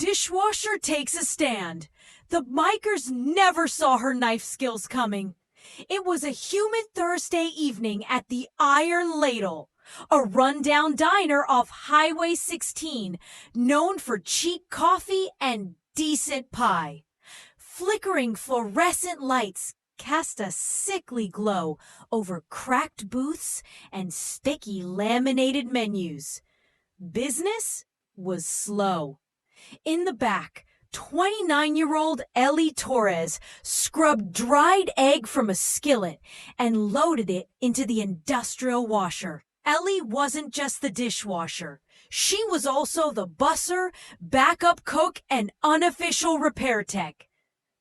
Dishwasher takes a stand. The bikers never saw her knife skills coming. It was a humid Thursday evening at the Iron Ladle, a rundown diner off Highway 16, known for cheap coffee and decent pie. Flickering fluorescent lights cast a sickly glow over cracked booths and sticky laminated menus. Business was slow. In the back, 29-year-old Ellie Torres scrubbed dried egg from a skillet and loaded it into the industrial washer. Ellie wasn't just the dishwasher. She was also the busser, backup cook, and unofficial repair tech.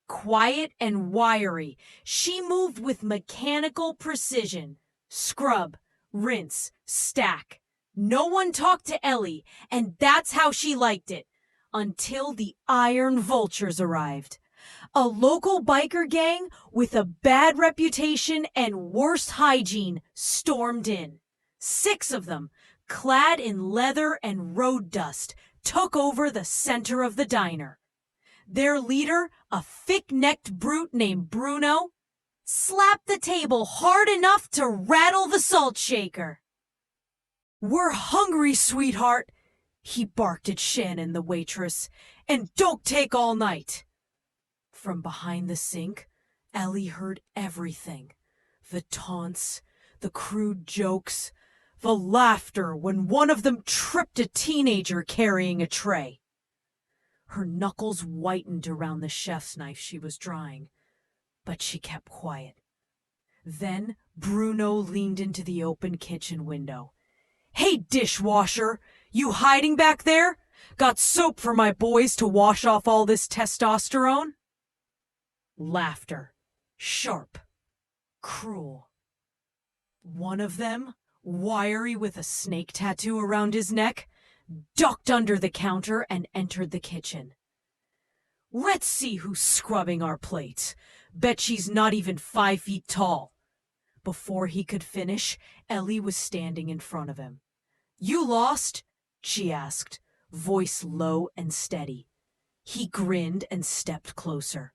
Quiet and wiry, she moved with mechanical precision. Scrub, rinse, stack. No one talked to Ellie, and that's how she liked it. Until the Iron Vultures arrived. A local biker gang with a bad reputation and worse hygiene stormed in. 6 of them, clad in leather and road dust, took over the center of the diner. Their leader, a thick-necked brute named Bruno, slapped the table hard enough to rattle the salt shaker. "We're hungry, sweetheart," he barked at Shannon, the waitress, "and don't take all night." From behind the sink, Ellie heard everything. The taunts, the crude jokes, the laughter when one of them tripped a teenager carrying a tray. Her knuckles whitened around the chef's knife she was drying, but she kept quiet. Then Bruno leaned into the open kitchen window. "Hey, dishwasher! You hiding back there? Got soap for my boys to wash off all this testosterone?" Laughter. Sharp. Cruel. One of them, wiry with a snake tattoo around his neck, ducked under the counter and entered the kitchen. "Let's see who's scrubbing our plates. Bet she's not even 5 feet tall." Before he could finish, Ellie was standing in front of him. "You lost?" she asked, voice low and steady. He grinned and stepped closer.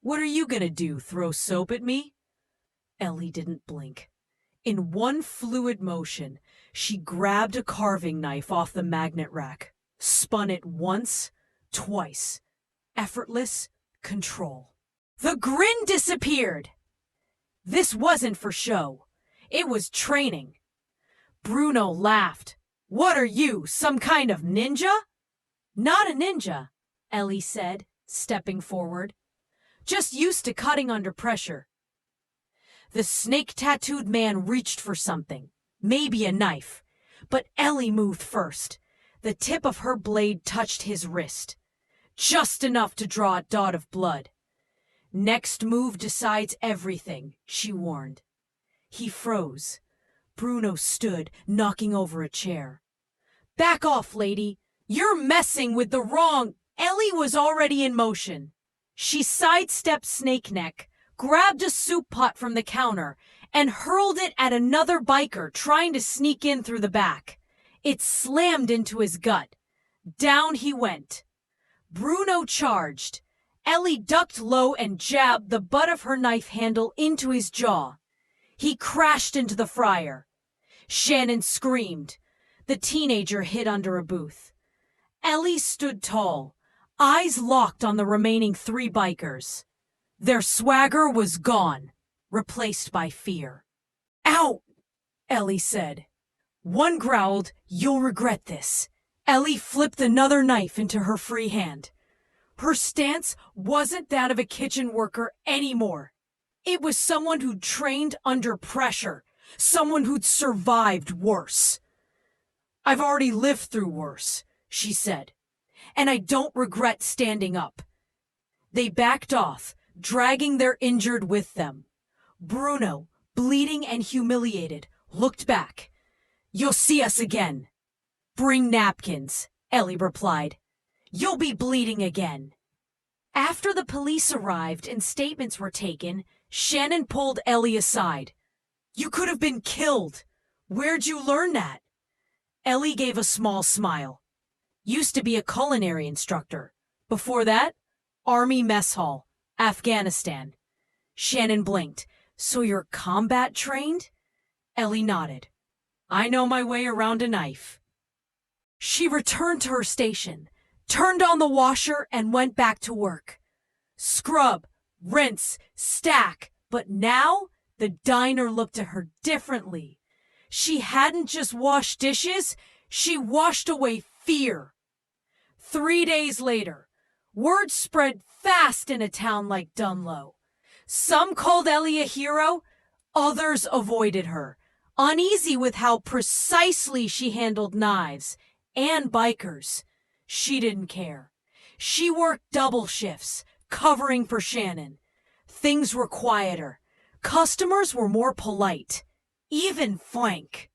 "What are you gonna do, throw soap at me?" Ellie didn't blink. In one fluid motion, she grabbed a carving knife off the magnet rack, spun it once, twice. Effortless control. The grin disappeared. This wasn't for show. It was training. Bruno laughed. "What are you, some kind of ninja?" "Not a ninja," Ellie said, stepping forward. "Just used to cutting under pressure." The snake-tattooed man reached for something, maybe a knife, but Ellie moved first. The tip of her blade touched his wrist, just enough to draw a dot of blood. "Next move decides everything," she warned. He froze. Bruno stood, knocking over a chair. "Back off, lady. You're messing with the wrong—" Ellie was already in motion. She sidestepped Snake Neck, grabbed a soup pot from the counter, and hurled it at another biker trying to sneak in through the back. It slammed into his gut. Down he went. Bruno charged. Ellie ducked low and jabbed the butt of her knife handle into his jaw. He crashed into the fryer. Shannon screamed. The teenager hid under a booth. Ellie stood tall, eyes locked on the remaining 3 bikers. Their swagger was gone, replaced by fear. "Out!" Ellie said. One growled, "You'll regret this." Ellie flipped another knife into her free hand. Her stance wasn't that of a kitchen worker anymore. It was someone who'd trained under pressure, someone who'd survived worse. "I've already lived through worse," she said, "and I don't regret standing up." They backed off, dragging their injured with them. Bruno, bleeding and humiliated, looked back. "You'll see us again." "Bring napkins," Ellie replied. "You'll be bleeding again." After the police arrived and statements were taken, Shannon pulled Ellie aside. "You could have been killed. Where'd you learn that?" Ellie gave a small smile. Used to be a culinary instructor. Before that, Army Mess Hall, Afghanistan. Shannon blinked. So you're combat trained? Ellie nodded. I know my way around a knife. She returned to her station, turned on the washer, and went back to work. Scrub, rinse, stack, but now the diner looked at her differently. She hadn't just washed dishes, she washed away fear. 3 days later, word spread fast in a town like Dunlow. Some called Ellie a hero, others avoided her, uneasy with how precisely she handled knives and bikers. She didn't care. She worked double shifts, covering for Shannon. Things were quieter. Customers were more polite, even Frank.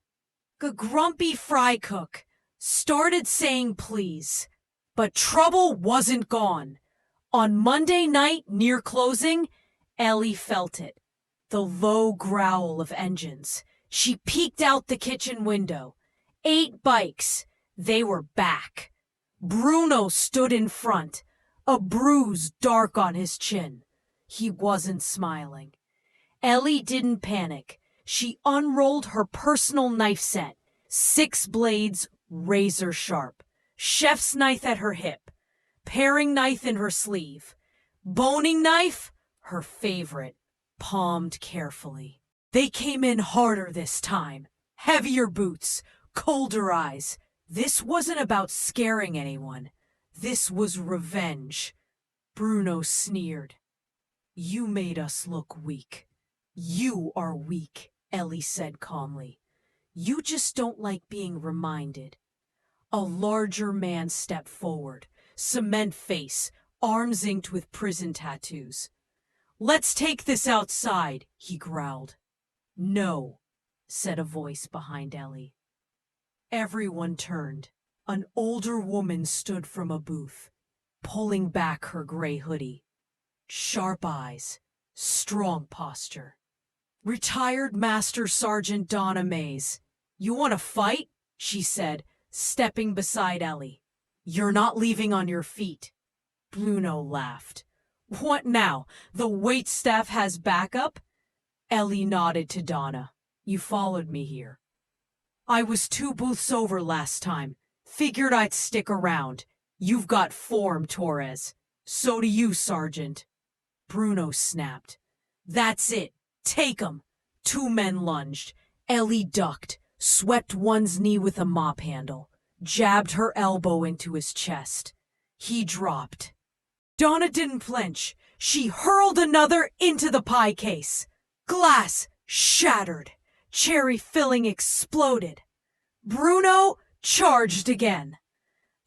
The grumpy fry cook started saying please, but trouble wasn't gone. On Monday night, near closing, Ellie felt it. The low growl of engines. She peeked out the kitchen window. 8 bikes. They were back. Bruno stood in front, a bruise dark on his chin. He wasn't smiling. Ellie didn't panic. She unrolled her personal knife set. 6 blades, razor sharp. Chef's knife at her hip. Paring knife in her sleeve. Boning knife, her favorite, palmed carefully. They came in harder this time. Heavier boots, colder eyes. This wasn't about scaring anyone. This was revenge. Bruno sneered. You made us look weak. You are weak, Ellie said calmly. You just don't like being reminded. A larger man stepped forward, cement face, arms inked with prison tattoos. Let's take this outside, he growled. No, said a voice behind Ellie. Everyone turned. An older woman stood from a booth, pulling back her gray hoodie. Sharp eyes, strong posture. Retired Master Sergeant Donna Mays. You want to fight? She said, stepping beside Ellie. You're not leaving on your feet. Bruno laughed. What now? The waitstaff has backup? Ellie nodded to Donna. You followed me here. I was 2 booths over last time. Figured I'd stick around. You've got form, Torres. So do you, Sergeant. Bruno snapped. That's it. Take 'em. 2 men lunged. Ellie ducked, swept one's knee with a mop handle, jabbed her elbow into his chest. He dropped. Donna didn't flinch. She hurled another into the pie case. Glass shattered. Cherry filling exploded. Bruno charged again.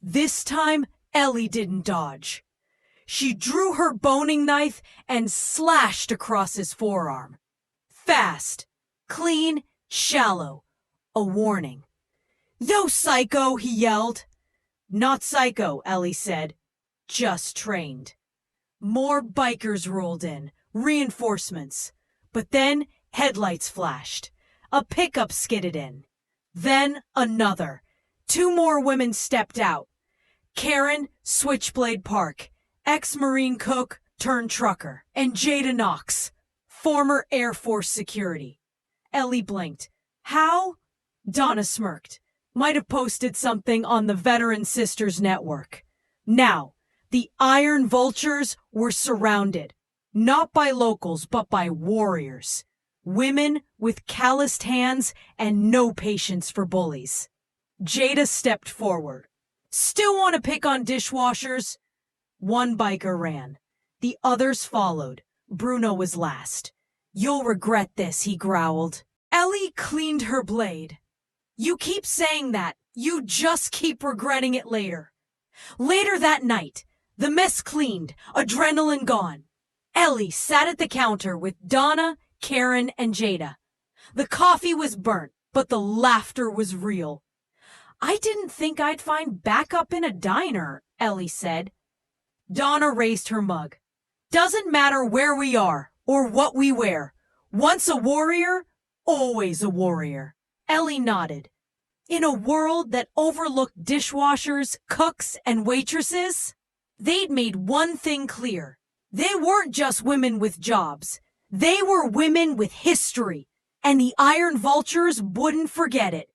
This time, Ellie didn't dodge. She drew her boning knife and slashed across his forearm. Fast, clean, shallow. A warning. No psycho, he yelled. Not psycho, Ellie said. Just trained. More bikers rolled in, reinforcements. But then headlights flashed. A pickup skidded in. Then another. 2 more women stepped out. Karen, Switchblade Park, ex-Marine cook turned trucker, and Jada Knox, former Air Force security. Ellie blinked. How? Donna smirked. Might have posted something on the Veteran Sisters Network. Now, the Iron Vultures were surrounded, not by locals, but by warriors. Women with calloused hands and no patience for bullies. Jada stepped forward. Still want to pick on dishwashers? One biker ran. The others followed. Bruno was last. You'll regret this, he growled. Ellie cleaned her blade. You keep saying that. You just keep regretting it later. Later that night, the mess cleaned, adrenaline gone. Ellie sat at the counter with Donna, Karen, and Jada. The coffee was burnt, but the laughter was real. I didn't think I'd find backup in a diner, Ellie said. Donna raised her mug. Doesn't matter where we are or what we wear. Once a warrior, always a warrior. Ellie nodded. In a world that overlooked dishwashers, cooks, and waitresses, they'd made one thing clear. They weren't just women with jobs. They were women with history, and the Iron Vultures wouldn't forget it.